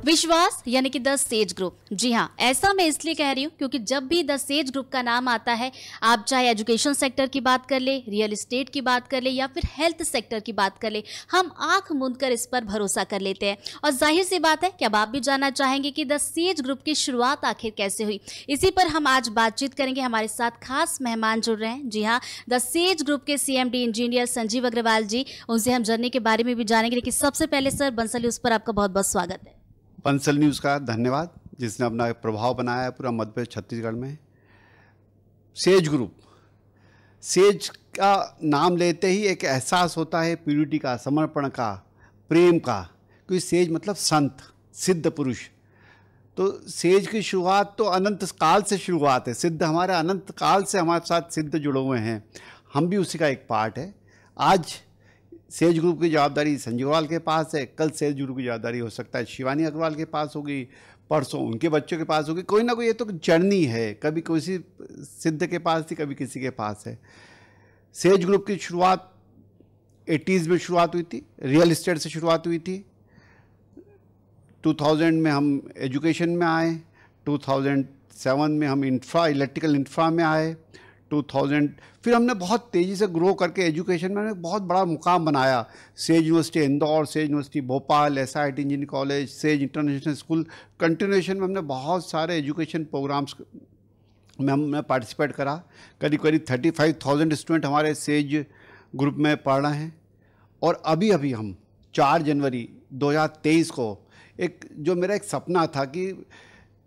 विश्वास यानी कि द सेज ग्रुप। जी हाँ, ऐसा मैं इसलिए कह रही हूँ क्योंकि जब भी द सेज ग्रुप का नाम आता है, आप चाहे एजुकेशन सेक्टर की बात कर ले, रियल एस्टेट की बात कर ले या फिर हेल्थ सेक्टर की बात कर ले, हम आंख मूंद कर इस पर भरोसा कर लेते हैं। और जाहिर सी बात है कि अब आप भी जानना चाहेंगे कि द सेज ग्रुप की शुरुआत आखिर कैसे हुई। इसी पर हम आज बातचीत करेंगे। हमारे साथ खास मेहमान जुड़ रहे हैं। जी हाँ, द सेज ग्रुप के CMD इंजीनियर संजीव अग्रवाल जी। उनसे हम जर्नी के बारे में भी जानेंगे, लेकिन सबसे पहले सर, बंसल न्यूज़ पर आपका बहुत बहुत स्वागत है। बंसल न्यूज़ का धन्यवाद, जिसने अपना प्रभाव बनाया है पूरा मध्य प्रदेश छत्तीसगढ़ में। सेज ग्रुप, सेज का नाम लेते ही एक एहसास होता है प्यूरिटी का, समर्पण का, प्रेम का। क्योंकि सेज मतलब संत, सिद्ध पुरुष। तो सेज की शुरुआत तो अनंत काल से शुरुआत है। सिद्ध हमारे अनंत काल से हमारे साथ सिद्ध जुड़े हुए हैं, हम भी उसी का एक पार्ट है। आज सेज ग्रुप की जवाबदारी संजीव अग्रवाल के पास है, कल सेज ग्रुप की जवाबदारी हो सकता है शिवानी अग्रवाल के पास होगी, परसों उनके बच्चों के पास होगी। कोई ना कोई ये तो जर्नी है, कभी किसी सिद्ध के पास थी, कभी किसी के पास है। सेज ग्रुप की शुरुआत 80s में शुरुआत हुई थी, रियल एस्टेट से शुरुआत हुई थी। 2000 में हम एजुकेशन में आए, 2007 में हम इलेक्ट्रिकल इंफ्रा में आए, 2000 फिर हमने बहुत तेज़ी से ग्रो करके एजुकेशन में हमने बहुत बड़ा मुकाम बनाया। Says university Indore, says university Bhopal, SIT engineering college, says international school, continuation में हमने बहुत सारे एजुकेशन प्रोग्राम्स में हमने पार्टिसिपेट करा। करीब करीब 35,000 स्टूडेंट हमारे सेज ग्रुप में पढ़ रहे हैं। और अभी अभी हम 4 जनवरी 2023 को जो मेरा एक सपना था कि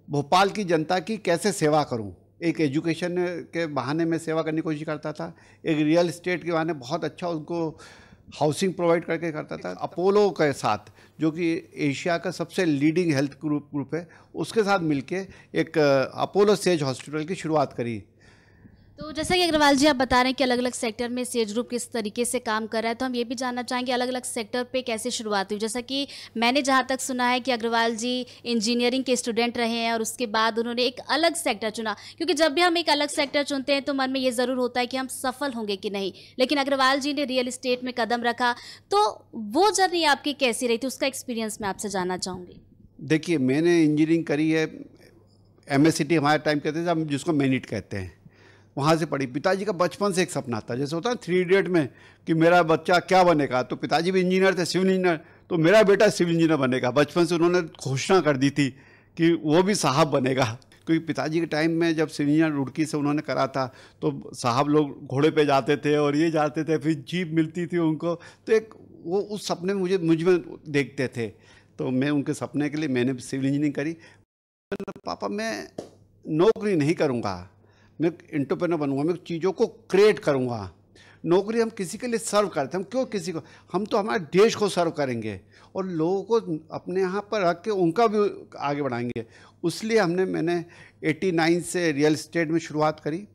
भोपाल की जनता की कैसे सेवा करूं, एक एजुकेशन के बहाने में सेवा करने की कोशिश करता था, एक रियल एस्टेट के बहाने बहुत अच्छा उनको हाउसिंग प्रोवाइड करके करता था। अपोलो के साथ, जो कि एशिया का सबसे लीडिंग हेल्थ ग्रुप है, उसके साथ मिलके एक अपोलो सेज हॉस्पिटल की शुरुआत करी। तो जैसा कि अग्रवाल जी आप बता रहे हैं कि अलग अलग सेक्टर में सेज ग्रुप किस तरीके से काम कर रहा है, तो हम ये भी जानना चाहेंगे अलग अलग सेक्टर पे कैसे शुरुआत हुई। जैसा कि मैंने जहाँ तक सुना है कि अग्रवाल जी इंजीनियरिंग के स्टूडेंट रहे हैं और उसके बाद उन्होंने एक अलग सेक्टर चुना, क्योंकि जब भी हम एक अलग सेक्टर चुनते हैं तो मन में ये ज़रूर होता है कि हम सफल होंगे कि नहीं। लेकिन अग्रवाल जी ने रियल इस्टेट में कदम रखा, तो वो जर्नी आपकी कैसी रही थी, उसका एक्सपीरियंस मैं आपसे जानना चाहूँगी। देखिए, मैंने इंजीनियरिंग करी है, MSCT हमारे टाइम कहते थे, हम जिसको मेनिट कहते हैं, वहाँ से पढ़ी। पिताजी का बचपन से एक सपना था, जैसे होता है 3 इडियट में कि मेरा बच्चा क्या बनेगा। तो पिताजी भी इंजीनियर थे, सिविल इंजीनियर, तो मेरा बेटा सिविल इंजीनियर बनेगा। बचपन से उन्होंने घोषणा कर दी थी कि वो भी साहब बनेगा। क्योंकि पिताजी के टाइम में जब सिविल इंजीनियर रुड़की से उन्होंने करा था, तो साहब लोग घोड़े पे जाते थे और ये जाते थे, फिर जीप मिलती थी उनको। तो एक वो उस सपने में मुझ में देखते थे। तो मैं उनके सपने के लिए मैंने सिविल इंजीनियरिंग करी। पापा, मैं नौकरी नहीं करूँगा, मैं एंटरप्रेन्योर बनूंगा, मैं चीज़ों को क्रिएट करूंगा। नौकरी हम किसी के लिए सर्व करते हैं, हम क्यों किसी को, हम तो हमारे देश को सर्व करेंगे और लोगों को अपने यहाँ पर रख के उनका भी आगे बढ़ाएंगे। इसलिए मैंने 89 से रियल एस्टेट में शुरुआत करी।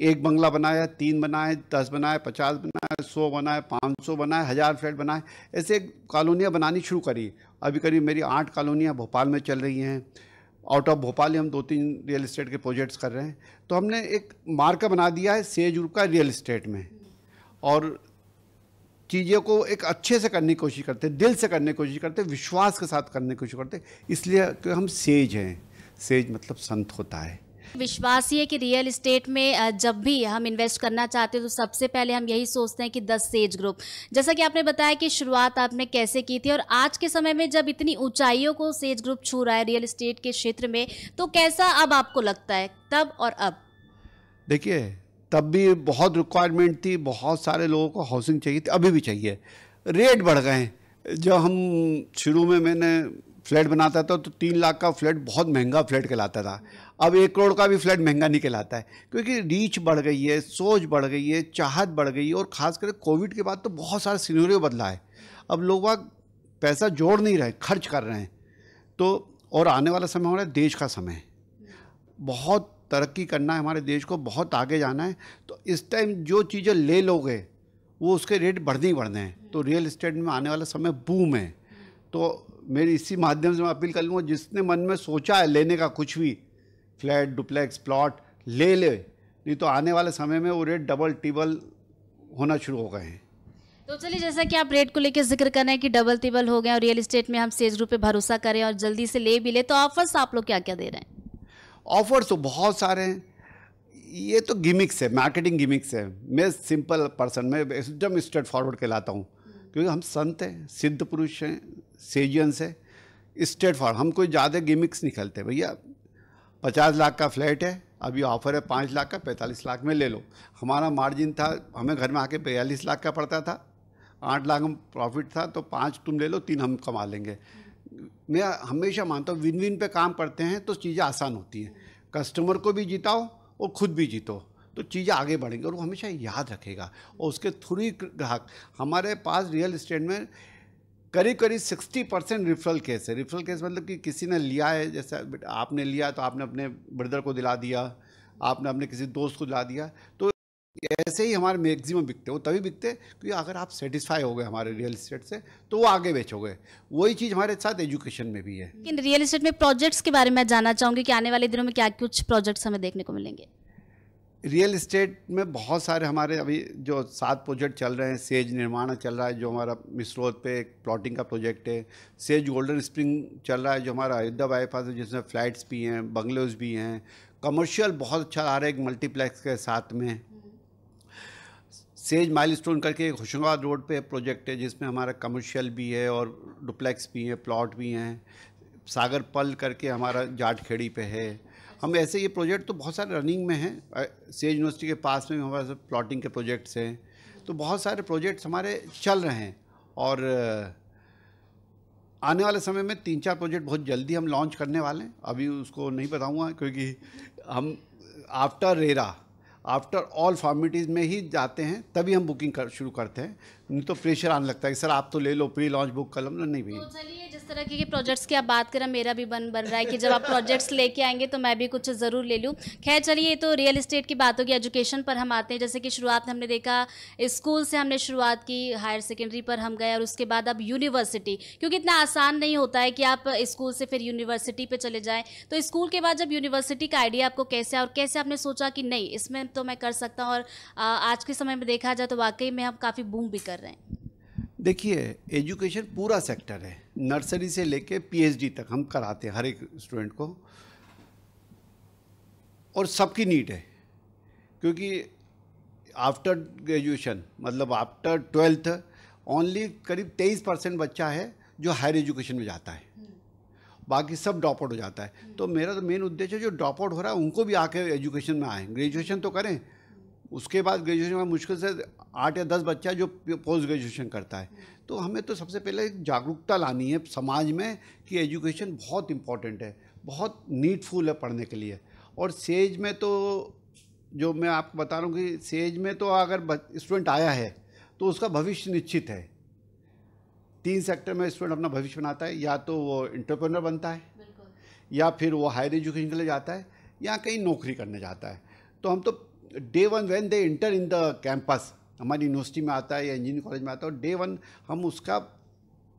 1 बंगला बनाया, 3 बनाए, 10 बनाए, 50 बनाए, 100 बनाए, 500 बनाए, 1000 फ्लैट बनाए, ऐसे कॉलोनियाँ बनानी शुरू करी। अभी करीब मेरी 8 कॉलोनियाँ भोपाल में चल रही हैं। आउट ऑफ भोपाल ही हम 2-3 रियल एस्टेट के प्रोजेक्ट्स कर रहे हैं। तो हमने एक मार्का बना दिया है सेज ग्रुप का रियल एस्टेट में, और चीज़ों को एक अच्छे से करने की कोशिश करते हैं, दिल से करने की कोशिश करते हैं, विश्वास के साथ करने की कोशिश करते हैं। इसलिए कि हम सेज हैं। सेज मतलब संत होता है। विश्वास ये है कि रियल इस्टेट में जब भी हम इन्वेस्ट करना चाहते हैं तो सबसे पहले हम यही सोचते हैं कि द सेज ग्रुप। जैसा कि आपने बताया कि शुरुआत आपने कैसे की थी, और आज के समय में जब इतनी ऊंचाइयों को सेज ग्रुप छू रहा है रियल इस्टेट के क्षेत्र में, तो कैसा अब आपको लगता है, तब और अब? देखिए, तब भी बहुत रिक्वायरमेंट थी, बहुत सारे लोगों को हाउसिंग चाहिए थी, अभी भी चाहिए। रेट बढ़ गए हैं। जब हम शुरू में मैंने फ्लैट बनाता था तो 3 लाख का फ्लैट बहुत महंगा फ्लैट कहलाता था। अब 1 करोड़ का भी फ्लैट महंगा नहीं कहलाता है, क्योंकि रीच बढ़ गई है, सोच बढ़ गई है, चाहत बढ़ गई है। और ख़ासकर कोविड के बाद तो बहुत सारा सिनेरियो बदला है। अब लोग पैसा जोड़ नहीं रहे, खर्च कर रहे हैं। तो और आने वाला समय हमारे देश का समय है, बहुत तरक्की करना है, हमारे देश को बहुत आगे जाना है। तो इस टाइम जो चीज़ें ले लोगे वो उसके रेट बढ़ने ही बढ़ने हैं। तो रियल एस्टेट में आने वाला समय बूम है। तो मेरी इसी माध्यम से मैं अपील कर लूँगा, जिसने मन में सोचा है लेने का कुछ भी, फ्लैट, डुप्लेक्स, प्लॉट ले, नहीं तो आने वाले समय में वो रेट डबल टिबल होना शुरू हो गए हैं। तो चलिए, जैसा कि आप रेट को लेकर जिक्र कर रहे हैं कि डबल तिबल हो गए और रियल एस्टेट में हम सेज ग्रुप पे भरोसा करें और जल्दी से ले भी ले, तो ऑफर्स आप लोग क्या क्या दे रहे हैं? ऑफर्स तो बहुत सारे हैं, ये तो गिमिक्स है, मार्केटिंग गिमिक्स है। मैं सिंपल पर्सन, मैं एकदम स्ट्रेट फॉरवर्ड कहलाता हूँ, क्योंकि हम संत हैं, सिद्ध पुरुष हैं, सेजियंस है, स्ट्रेट फॉरवर्ड। हम कोई ज़्यादा गिमिक्स नहीं खेलते। भैया 50 लाख का फ्लैट है, अभी ऑफर है 5 लाख का, 45 लाख में ले लो। हमारा मार्जिन था, हमें घर में आके 42 लाख का पड़ता था, 8 लाख हम प्रॉफिट था, तो 5 तुम ले लो, 3 हम कमा लेंगे। मैं हमेशा मानता हूँ विन विन पे काम करते हैं तो चीज़ें आसान होती हैं। कस्टमर को भी जिताओ और खुद भी जीतो, तो चीज़ें आगे बढ़ेंगी और वो हमेशा याद रखेगा। और उसके थ्रू ही ग्राहक, हमारे पास रियल एस्टेट में करीब करीब 60% रेफरल केस है। रेफरल केस मतलब कि किसी ने लिया है, जैसे आपने लिया तो आपने अपने ब्रदर को दिला दिया, आपने अपने किसी दोस्त को दिला दिया, तो ऐसे ही हमारे मैक्सिमम बिकते। वो तभी बिकते क्योंकि अगर आप सेटिस्फाई हो गए हमारे रियल एस्टेट से तो वो आगे बेचोगे। वही चीज़ हमारे साथ एजुकेशन में भी है। लेकिन रियल एस्टेट में प्रोजेक्ट्स के बारे में जानना चाहूँगी कि आने वाले दिनों में क्या कुछ प्रोजेक्ट्स हमें देखने को मिलेंगे? रियल एस्टेट में बहुत सारे हमारे अभी जो 7 प्रोजेक्ट चल रहे हैं। सेज निर्माण चल रहा है जो हमारा मिस रोड पे एक प्लॉटिंग का प्रोजेक्ट है। सेज गोल्डन स्प्रिंग चल रहा है जो हमारा अयोध्या बाईपास है, जिसमें फ्लैट्स भी हैं, बंगलोज भी हैं। कमर्शियल बहुत अच्छा आ रहा है एक मल्टीप्लेक्स के साथ में। सेज माइलस्टोन करके एक होशंगाबाद रोड पे प्रोजेक्ट है जिसमें हमारा कमर्शियल भी है और डुप्लेक्स भी है, प्लॉट भी हैं। सागर पल करके हमारा जाटखेड़ी पे है। हम ऐसे ये प्रोजेक्ट तो बहुत सारे रनिंग में हैं। सेज यूनिवर्सिटी के पास में हमारे प्लॉटिंग के प्रोजेक्ट्स हैं, तो बहुत सारे प्रोजेक्ट्स हमारे चल रहे हैं। और आने वाले समय में 3-4 प्रोजेक्ट बहुत जल्दी हम लॉन्च करने वाले हैं। अभी उसको नहीं बताऊंगा क्योंकि हम आफ्टर ऑल फॉर्मेलिटीज़ में ही जाते हैं, तभी हम बुकिंग शुरू करते हैं। नहीं तो प्रेशर आने लगता है कि सर आप तो ले लो, प्री लॉन्च बुक कर लो। नहीं भैया। तो चलिए, जिस तरह के प्रोजेक्ट्स की आप बात करें, मेरा भी बन रहा है कि जब आप प्रोजेक्ट्स लेके आएंगे तो मैं भी कुछ ज़रूर ले लूँ। खैर चलिए, ये तो रियल एस्टेट की बात होगी। एजुकेशन पर हम आते हैं। जैसे कि शुरुआत में हमने देखा स्कूल से हमने शुरुआत की, हायर सेकेंडरी पर हम गए और उसके बाद अब यूनिवर्सिटी, क्योंकि इतना आसान नहीं होता है कि आप स्कूल से फिर यूनिवर्सिटी पर चले जाएँ। तो स्कूल के बाद जब यूनिवर्सिटी का आइडिया आपको कैसे और कैसे आपने सोचा कि नहीं इसमें तो मैं कर सकता हूँ, और आज के समय में देखा जाए तो वाकई में हम काफ़ी बूम भी कर रहे हैं? देखिए, एजुकेशन पूरा सेक्टर है, नर्सरी से लेके पीएचडी तक हम कराते हैं हर एक स्टूडेंट को, और सबकी नीड है। क्योंकि आफ्टर ग्रेजुएशन मतलब आफ्टर 12th ओनली करीब 23% बच्चा है जो हायर एजुकेशन में जाता है, बाकी सब ड्रॉप आउट हो जाता है। तो मेरा तो मेन उद्देश्य है जो ड्रॉप आउट हो रहा है उनको भी आके एजुकेशन में आए, ग्रेजुएशन तो करें। उसके बाद ग्रेजुएशन में मुश्किल से 8 या 10 बच्चा जो पोस्ट ग्रेजुएशन करता है। तो हमें तो सबसे पहले जागरूकता लानी है समाज में कि एजुकेशन बहुत इम्पॉर्टेंट है, बहुत नीडफुल है पढ़ने के लिए। और सेज में तो जो मैं आपको बता रहा हूँ कि सेज में तो अगर स्टूडेंट आया है तो उसका भविष्य निश्चित है। 3 सेक्टर में स्टूडेंट अपना भविष्य बनाता है, या तो वो एंटरप्रेन्योर बनता है, या फिर वो हायर एजुकेशन के लिए जाता है, या कहीं नौकरी करने जाता है। तो हम तो day 1 when they inter in the campus, हमारी यूनिवर्सिटी में आता है या इंजीनियरिंग कॉलेज में आता है, डे 1 हम उसका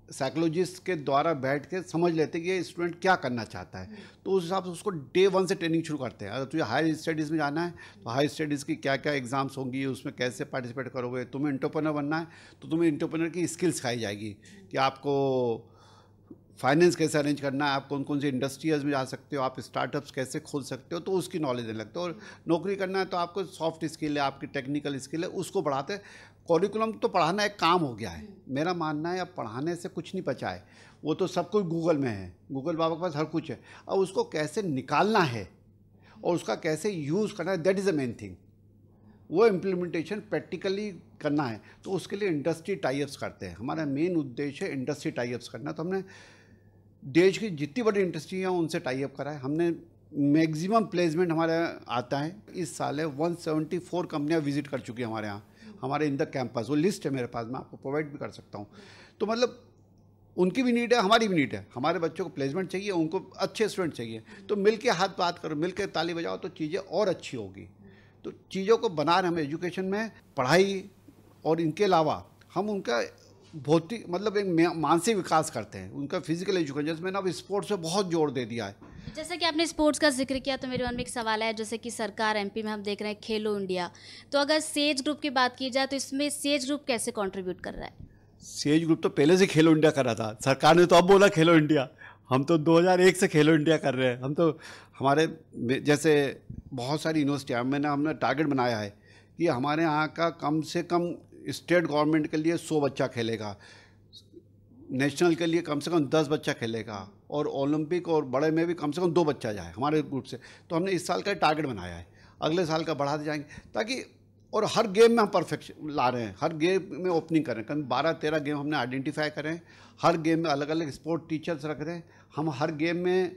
साइकोलॉजिस्ट के द्वारा बैठ के समझ लेते हैं कि ये स्टूडेंट क्या करना चाहता है। तो उस हिसाब से उसको डे 1 से ट्रेनिंग शुरू करते हैं। अगर तुझे हायर स्टडीज़ में जाना है तो हायर स्टडीज़ की क्या क्या एग्जाम्स होंगी, उसमें कैसे पार्टिसिपेट करोगे। तुम्हें एंटरप्रेन्योर बनना है तो तुम्हें एंटरप्रेन्योर की स्किल सिखाई जाएगी कि आपको फाइनेंस कैसे अरेंज करना है, आप कौन कौन सी इंडस्ट्रीज में जा सकते हो, आप स्टार्टअप्स कैसे खोल सकते हो, तो उसकी नॉलेज देने लगते हो। और नौकरी करना है तो आपको सॉफ्ट स्किल है, आपकी टेक्निकल स्किल है, उसको बढ़ाते हैं। करिकुलम तो पढ़ाना एक काम हो गया है, मेरा मानना है। अब पढ़ाने से कुछ नहीं बचा है, वो तो सब कुछ गूगल में है, गूगल बाबा के पास हर कुछ है। अब उसको कैसे निकालना है और उसका कैसे यूज़ करना है, that is the main thing. वो इम्प्लीमेंटेशन प्रैक्टिकली करना है, तो उसके लिए इंडस्ट्री टाइप्स करते हैं। हमारा मेन उद्देश्य है इंडस्ट्री टाइप्स करना। तो हमने देश की जितनी बड़ी इंडस्ट्री है उनसे टाई अप करा है। हमने मैक्सिमम प्लेसमेंट हमारे आता है। इस साल 174 कंपनियां विजिट कर चुकी हैं हमारे यहाँ, हमारे इन द कैंपस। वो लिस्ट है मेरे पास, मैं आपको प्रोवाइड भी कर सकता हूँ। तो मतलब उनकी भी नीड है, हमारी भी नीड है। हमारे बच्चों को प्लेसमेंट चाहिए, उनको अच्छे स्टूडेंट चाहिए। तो मिल के हाथ बात करो, मिल के ताली बजाओ, तो चीज़ें और अच्छी होगी। तो चीज़ों को बना रहे हम एजुकेशन में, पढ़ाई और इनके अलावा हम उनका भौतिक मतलब एक मानसिक विकास करते हैं, उनका फिजिकल एजुकेशन। जैसे मैंने अब स्पोर्ट्स पे बहुत जोर दे दिया है। जैसे कि आपने स्पोर्ट्स का जिक्र किया तो मेरे मन में एक सवाल है, जैसे कि सरकार एमपी में हम देख रहे हैं खेलो इंडिया, तो अगर सेज ग्रुप की बात की जाए तो इसमें सेज ग्रुप कैसे कंट्रीब्यूट कर रहा है? सेज ग्रुप तो पहले से खेलो इंडिया कर रहा था, सरकार ने तो अब बोला खेलो इंडिया। हम तो 2001 से खेलो इंडिया कर रहे हैं। हम तो हमारे जैसे बहुत सारी यूनिवर्सिटियाँ हमने टारगेट बनाया है कि हमारे यहाँ का कम से कम स्टेट गवर्नमेंट के लिए 100 बच्चा खेलेगा, नेशनल के लिए कम से कम 10 बच्चा खेलेगा, और ओलंपिक और बड़े में भी कम से कम 2 बच्चा जाए हमारे ग्रुप से। तो हमने इस साल का टारगेट बनाया है, अगले साल का बढ़ाते जाएंगे ताकि, और हर गेम में हम परफेक्शन ला रहे हैं, हर गेम में ओपनिंग करें। कम 12-13 गेम हमने आइडेंटिफाई करें, हर गेम में अलग अलग स्पोर्ट टीचर्स रख रहे हैं, हम हर गेम में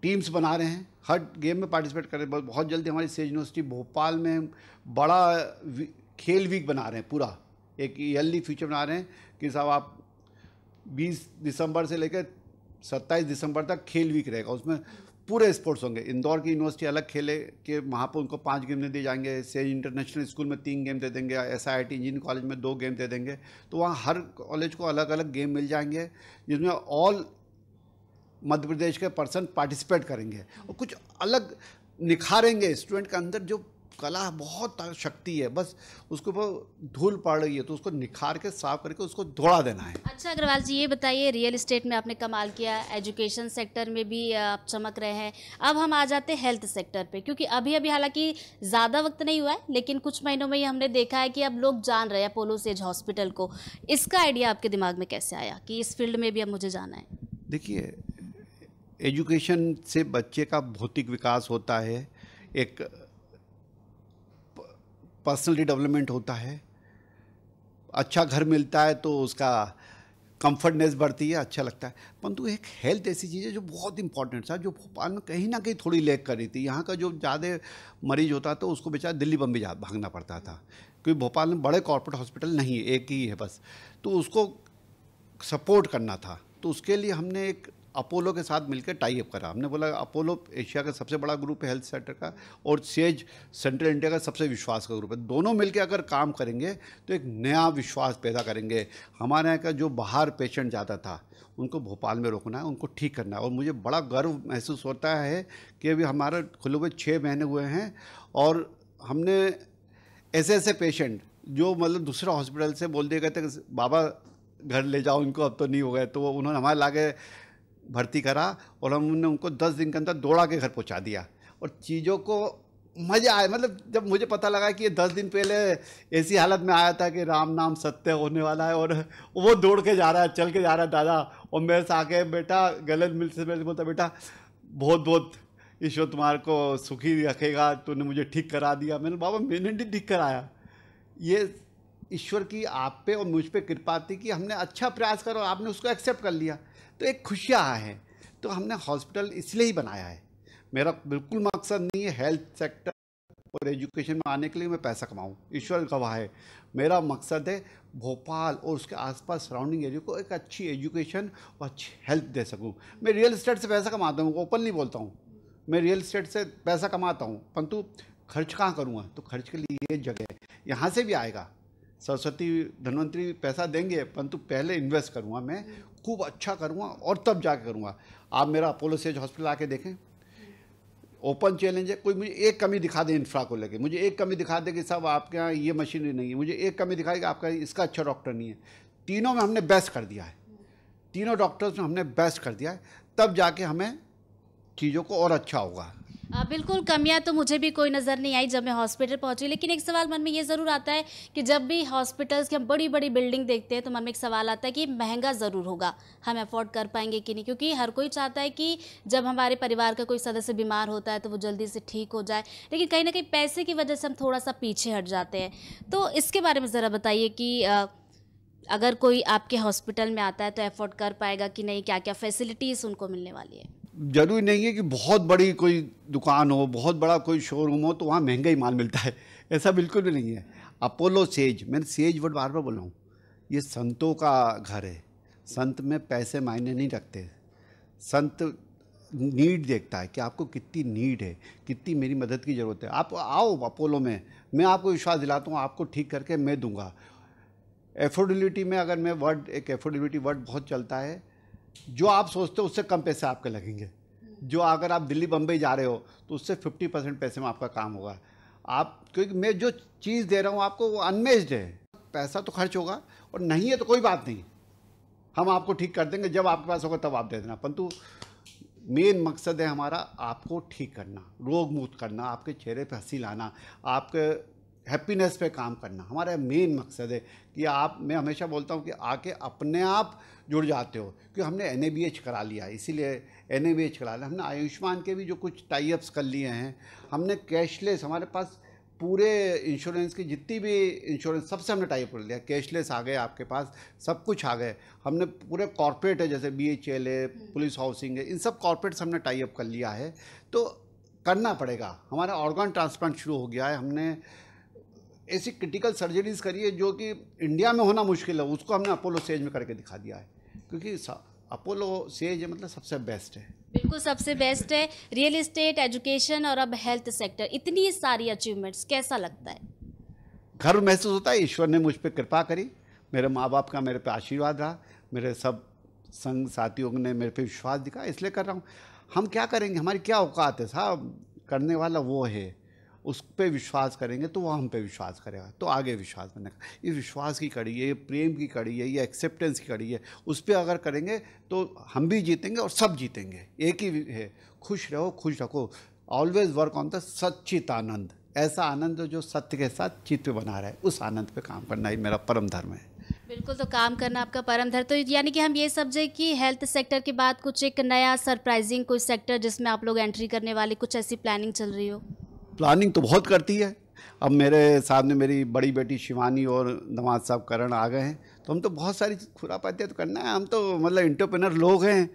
टीम्स बना रहे हैं, हर गेम में पार्टिसिपेट कर रहे हैं। बहुत जल्दी हमारी सेज यूनिवर्सिटी भोपाल में बड़ा खेल वीक बना रहे हैं, पूरा एक ईयरली फ्यूचर बना रहे हैं कि साहब आप 20 दिसंबर से लेकर 27 दिसंबर तक खेल वीक रहेगा, उसमें पूरे स्पोर्ट्स होंगे। इंदौर की यूनिवर्सिटी अलग खेले कि वहाँ पर उनको 5 गेम दिए जाएंगे, सेज इंटरनेशनल स्कूल में 3 गेम दे देंगे, SIT इंजीनियरिंग कॉलेज में 2 गेम दे देंगे। तो वहाँ हर कॉलेज को अलग अलग गेम मिल जाएंगे जिसमें ऑल मध्य प्रदेश के पर्सन पार्टिसिपेट करेंगे और कुछ अलग निखारेंगे। स्टूडेंट के अंदर जो कला बहुत शक्ति है, बस उसके ऊपर धूल पड़ रही है तो उसको निखार के साफ करके उसको दौड़ा देना है। अच्छा अग्रवाल जी, ये बताइए, रियल एस्टेट में आपने कमाल किया, एजुकेशन सेक्टर में भी आप चमक रहे हैं, अब हम आ जाते हैं हेल्थ सेक्टर पे, क्योंकि अभी हालांकि ज़्यादा वक्त नहीं हुआ है लेकिन कुछ महीनों में ही हमने देखा है कि अब लोग जान रहे हैं अपोलो सेज हॉस्पिटल को। इसका आइडिया आपके दिमाग में कैसे आया कि इस फील्ड में भी अब मुझे जाना है? देखिए, एजुकेशन से बच्चे का भौतिक विकास होता है, एक पर्सनली डेवलपमेंट होता है, अच्छा घर मिलता है तो उसका कंफर्टनेस बढ़ती है, अच्छा लगता है। परंतु एक हेल्थ ऐसी चीज़ है जो बहुत इंपॉर्टेंट था, जो भोपाल में कहीं ना कहीं थोड़ी लैग कर रही थी। यहाँ का जो ज़्यादा मरीज होता था उसको बेचारा दिल्ली बम्बई भागना पड़ता था, क्योंकि भोपाल में बड़े कॉर्पोरेट हॉस्पिटल नहीं है, एक ही है बस, तो उसको सपोर्ट करना था। तो उसके लिए हमने एक अपोलो के साथ मिलकर टाई अप करा। हमने बोला अपोलो एशिया का सबसे बड़ा ग्रुप है हेल्थ सेक्टर का, और सेज सेंट्रल इंडिया का सबसे विश्वास का ग्रुप है। दोनों मिलकर अगर काम करेंगे तो एक नया विश्वास पैदा करेंगे। हमारे यहाँ का जो बाहर पेशेंट जाता था उनको भोपाल में रोकना है, उनको ठीक करना है। और मुझे बड़ा गर्व महसूस होता है कि अभी हमारे खुले हुए 6 महीने हुए हैं और हमने ऐसे ऐसे पेशेंट जो मतलब दूसरा हॉस्पिटल से बोल दिए गए थे बाबा घर ले जाओ इनको, अब तो नहीं हो गए, तो उन्होंने हमारे लाके भर्ती करा और हमने उनको 10 दिन के अंदर दौड़ा के घर पहुंचा दिया। और चीज़ों को मज़ा आया, मतलब जब मुझे पता लगा कि ये 10 दिन पहले ऐसी हालत में आया था कि राम नाम सत्य होने वाला है और वो दौड़ के जा रहा है, चल के जा रहा है दादा, और मेरे से आके बेटा गलत मिल से मेरे बोलता बेटा बहुत बहुत ईश्वर तुम्हारे को सुखी रखेगा, तूने मुझे ठीक करा दिया। मैंने बाबा मैंने नहीं ठीक कराया, ये ईश्वर की आप पे और मुझ पे कृपा थी कि हमने अच्छा प्रयास करो, आपने उसको एक्सेप्ट कर लिया, तो एक खुशियाँ हैं। तो हमने हॉस्पिटल इसलिए ही बनाया है। मेरा बिल्कुल मकसद नहीं है हेल्थ सेक्टर और एजुकेशन में आने के लिए मैं पैसा कमाऊँ, ईश्वर गवाह है। मेरा मकसद है भोपाल और उसके आसपास सराउंडिंग एरिया को एक अच्छी एजुकेशन और अच्छी हेल्थ दे सकूँ। मैं रियल एस्टेट से पैसा कमाता हूँ, ओपनली बोलता हूँ, मैं रियल एस्टेट से पैसा कमाता हूँ, परंतु खर्च कहाँ करूँगा? तो खर्च के लिए ये जगह है, यहाँ से भी आएगा, सरस्वती धनवंतरी पैसा देंगे, परंतु पहले इन्वेस्ट करूँगा, मैं खूब अच्छा करूँगा और तब जाके करूँगा। आप मेरा अपोलो सेज हॉस्पिटल आके देखें, ओपन चैलेंज है। कोई मुझे एक कमी दिखा दे इंफ्रा को लेके, मुझे एक कमी दिखा दे कि साहब आपके यहाँ ये मशीनरी नहीं है, मुझे एक कमी दिखाई कि आपका इसका अच्छा डॉक्टर नहीं है, तीनों में हमने बेस्ट कर दिया है, तीनों डॉक्टर्स में हमने बेस्ट कर दिया है, तब जाके हमें चीज़ों को और अच्छा होगा। बिल्कुल, कमियां तो मुझे भी कोई नज़र नहीं आई जब मैं हॉस्पिटल पहुंची, लेकिन एक सवाल मन में ये ज़रूर आता है कि जब भी हॉस्पिटल्स की हम बड़ी बड़ी बिल्डिंग देखते हैं तो मन में एक सवाल आता है कि महंगा ज़रूर होगा, हम अफोर्ड कर पाएंगे कि नहीं, क्योंकि हर कोई चाहता है कि जब हमारे परिवार का कोई सदस्य बीमार होता है तो वो जल्दी से ठीक हो जाए, लेकिन कहीं ना कहीं पैसे की वजह से हम थोड़ा सा पीछे हट जाते हैं। तो इसके बारे में ज़रा बताइए कि अगर कोई आपके हॉस्पिटल में आता है तो अफोर्ड कर पाएगा कि नहीं, क्या क्या फैसिलिटीज़ उनको मिलने वाली है? जरूरी नहीं है कि बहुत बड़ी कोई दुकान हो, बहुत बड़ा कोई शोरूम हो तो वहाँ महंगा ही माल मिलता है, ऐसा बिल्कुल भी नहीं है। अपोलो सेज, मैंने सेज वर्ड बार बार बोल रहा हूँ, ये संतों का घर है। संत में पैसे मायने नहीं रखते, संत नीड देखता है कि आपको कितनी नीड है, कितनी मेरी मदद की ज़रूरत है। आप आओ अपोलो में, मैं आपको विश्वास दिलाता हूँ, आपको ठीक करके मैं दूंगा। एफोर्डेबिलिटी में अगर मैं वर्ड, एक एफोर्डेबिलिटी वर्ड बहुत चलता है, जो आप सोचते हो उससे कम पैसे आपके लगेंगे, जो अगर आप दिल्ली बम्बई जा रहे हो तो उससे 50% पैसे में आपका काम होगा। आप, क्योंकि मैं जो चीज़ दे रहा हूँ आपको वो अनमेच्ड है। पैसा तो खर्च होगा और नहीं है तो कोई बात नहीं, हम आपको ठीक कर देंगे, जब आपके पास होगा तब आप दे देना। परंतु मेन मकसद है हमारा आपको ठीक करना, रोग मुक्त करना, आपके चेहरे पे हंसी लाना, आपके हैप्पीनेस पे काम करना, हमारा मेन मकसद है कि आप, मैं हमेशा बोलता हूँ कि आके अपने आप जुड़ जाते हो। क्योंकि हमने NABH करा लिया है, इसीलिए NABH करा लिया हमने। आयुष्मान के भी जो कुछ टाई अप्स कर लिए हैं हमने, कैशलेस, हमारे पास पूरे इंश्योरेंस की जितनी भी इंश्योरेंस सबसे हमने टाई अप कर लिया। कैशलेस आ गए आपके पास, सब कुछ आ गए। हमने पूरे कॉर्पोरेट है, जैसे BHL है, पुलिस हाउसिंग है, इन सब कॉर्पोरेट से हमने टाई अप कर लिया है। तो करना पड़ेगा। हमारा ऑर्गन ट्रांसप्लांट शुरू हो गया है। हमने ऐसी क्रिटिकल सर्जरीज करी है जो कि इंडिया में होना मुश्किल है, उसको हमने अपोलो सेज में करके दिखा दिया है। क्योंकि अपोलो सेज मतलब सबसे बेस्ट है। बिल्कुल सबसे बेस्ट है। रियल एस्टेट, एजुकेशन और अब हेल्थ सेक्टर, इतनी सारी अचीवमेंट्स, कैसा लगता है? गर्व महसूस होता है, ईश्वर ने मुझ पर कृपा करी, मेरे माँ बाप का मेरे पे आशीर्वाद रहा, मेरे सब संग साथियों ने मेरे पे विश्वास दिखा, इसलिए कर रहा हूँ। हम क्या करेंगे, हमारी क्या औकात है साहब, करने वाला वो है, उस पर विश्वास करेंगे तो वो हम पे विश्वास करेगा, तो आगे विश्वास बनेगा। ये विश्वास की कड़ी है, ये प्रेम की कड़ी है, ये एक्सेप्टेंस की कड़ी है। उस पर अगर करेंगे तो हम भी जीतेंगे और सब जीतेंगे। एक ही है, खुश रहो, खुश रखो, ऑलवेज वर्क ऑन द सच्चित आनंद। ऐसा आनंद जो सत्य के साथ चित्त बना रहा है, उस आनंद पे काम करना ही मेरा परम धर्म है। बिल्कुल, तो काम करना आपका परम धर्म। तो यानी कि हम ये समझे कि हेल्थ सेक्टर के बाद कुछ एक नया सरप्राइजिंग कोई सेक्टर जिसमें आप लोग एंट्री करने वाले, कुछ ऐसी प्लानिंग चल रही हो? प्लानिंग तो बहुत करती है। अब मेरे सामने मेरी बड़ी बेटी शिवानी और दामाद साहब करण आ गए हैं, तो हम तो बहुत सारी खुरापातियाँ तो करना है। हम तो मतलब एंटरप्रेन्योर लोग हैं,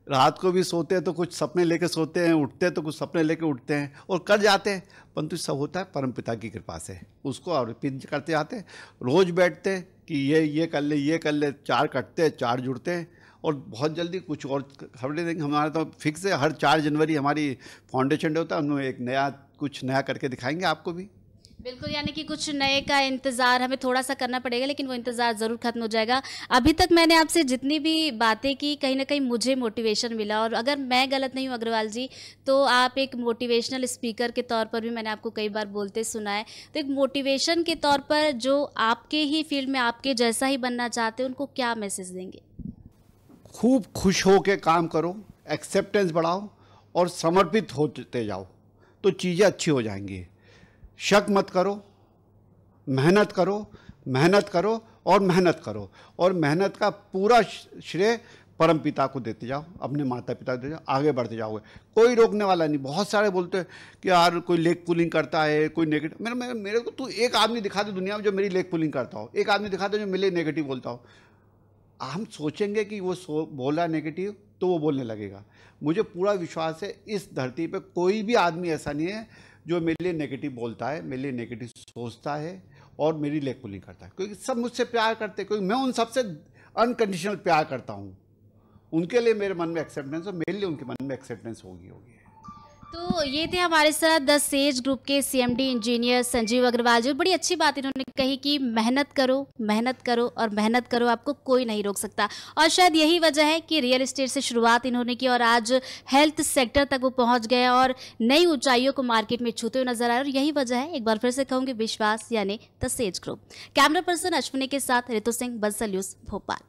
रात को भी सोते हैं तो कुछ सपने लेके सोते हैं, उठते हैं तो कुछ सपने लेके उठते हैं और कर जाते हैं। परंतु सब होता है परमपिता की कृपा से, उसको और रिपीट करते जाते हैं। रोज़ बैठते हैं कि ये कर ले, ये कर ले, 4 कटते हैं, 4 जुड़ते हैं और बहुत जल्दी कुछ और खबरें देंगे। हमारा तो फिक्स है, हर 4 जनवरी हमारी फाउंडेशन डे होता है, हम एक नया, कुछ नया करके दिखाएंगे आपको भी। बिल्कुल, यानी कि कुछ नए का इंतज़ार हमें थोड़ा सा करना पड़ेगा, लेकिन वो इंतज़ार ज़रूर खत्म हो जाएगा। अभी तक मैंने आपसे जितनी भी बातें की, कहीं ना कहीं मुझे मोटिवेशन मिला, और अगर मैं गलत नहीं हूँ अग्रवाल जी, तो आप एक मोटिवेशनल स्पीकर के तौर पर भी मैंने आपको कई बार बोलते सुना है। तो एक मोटिवेशन के तौर पर जो आपके ही फील्ड में आपके जैसा ही बनना चाहते हैं, उनको क्या मैसेज देंगे? खूब खुश हो के काम करो, एक्सेप्टेंस बढ़ाओ और समर्पित होते जाओ, तो चीज़ें अच्छी हो जाएंगी। शक मत करो, मेहनत करो, मेहनत करो और मेहनत करो, और मेहनत का पूरा श्रेय परम पिता को देते जाओ, अपने माता पिता को देते जाओ, आगे बढ़ते जाओगे, कोई रोकने वाला नहीं। बहुत सारे बोलते हैं कि यार कोई लेग पुलिंग करता है, कोई नेगेटिव। मेरे को तू एक आदमी दिखा दे दुनिया में जो मेरी लेग पुलिंग करता हो, एक आदमी दिखा दे जो मेरे नेगेटिव बोलता हो। हम सोचेंगे कि वो बोला नेगेटिव तो वो बोलने लगेगा। मुझे पूरा विश्वास है इस धरती पे कोई भी आदमी ऐसा नहीं है जो मेरे लिए नेगेटिव बोलता है, मेरे लिए नेगेटिव सोचता है और मेरी लेग पुलिंग करता है, क्योंकि सब मुझसे प्यार करते हैं, क्योंकि मैं उन सबसे अनकंडीशनल प्यार करता हूँ। उनके लिए मेरे मन में एक्सेप्टेंस और मेरे लिए उनके मन में एक्सेप्टेंस होगी। तो ये थे हमारे साथ द सेज ग्रुप के CMD इंजीनियर संजीव अग्रवाल जी। बड़ी अच्छी बात इन्होंने कही कि मेहनत करो, मेहनत करो और मेहनत करो, आपको कोई नहीं रोक सकता। और शायद यही वजह है कि रियल एस्टेट से शुरुआत इन्होंने की और आज हेल्थ सेक्टर तक वो पहुंच गए और नई ऊंचाइयों को मार्केट में छूते हुए नजर आ रहे हैं। और यही वजह है, एक बार फिर से कहूँगी, विश्वास यानी the sage group. Camera person Ashwini के साथ ऋतु सिंह, बंसल न्यूज़, भोपाल।